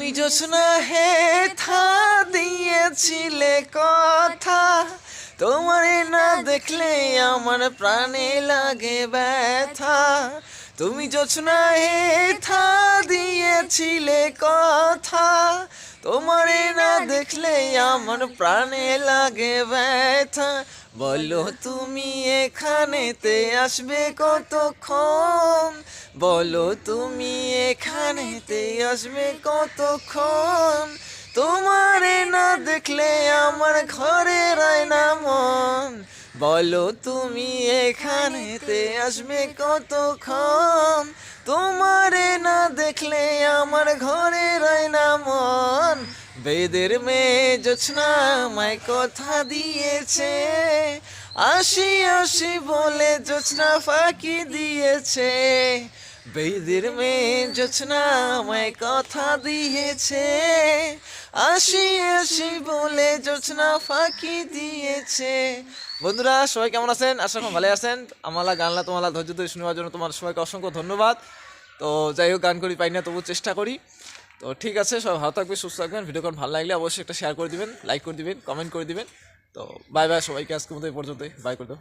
তুমি জোছনা হে থা দিয়েছিলে কথা, তোমারে না দেখলে আমার প্রাণে লাগে ব্যথা। তুমি জোছনা হে থা দিয়েছিলে কথা, তোমারে না দেখলে আমার প্রাণে লাগে ব্যথা। বলো তুমি এখানেতে আসবে কতক্ষণ, বলো তুমি এখানেতে আসবে কতক্ষণ। তোমারে না দেখলে আমার ঘরে রয় না মন, বলো তুমি এখানেতে আসবে কতক্ষণ। তোমারে না দেখলে আমার ঘরে রয় না মন। বেদের মেয়ে জোছনা আমায় কথা দিয়েছে, আসি আসি বলে জোছনা ফাঁকি দিয়েছে। বেদের মেয়ে জোছনা আমায় কথা দিয়েছে, আসি আসি বলে জোছনা ফাঁকি দিয়েছে। বন্ধুরা সবাই কেমন আছেন? আশা করি ভালো আছেন। আমালা গানলা তোমালা ধৈর্য ধরে শুনবার জন্য তোমার সবাইকে অসংখ্য ধন্যবাদ। তো যাই হোক, গান করি পাই না, তবু চেষ্টা করি। তো ঠিক আছে, সবাই ভালো থাকবেন, সুস্থ থাকবেন। ভিডিও কোন ভালো লাগলে অবশ্যই একটা শেয়ার করে দিবেন, লাইক করে দিবেন, কমেন্ট করে দিবেন। তো বাই বাই সবাইকে, আজকের মতো এই পর্যন্তই। বাই করে দাও।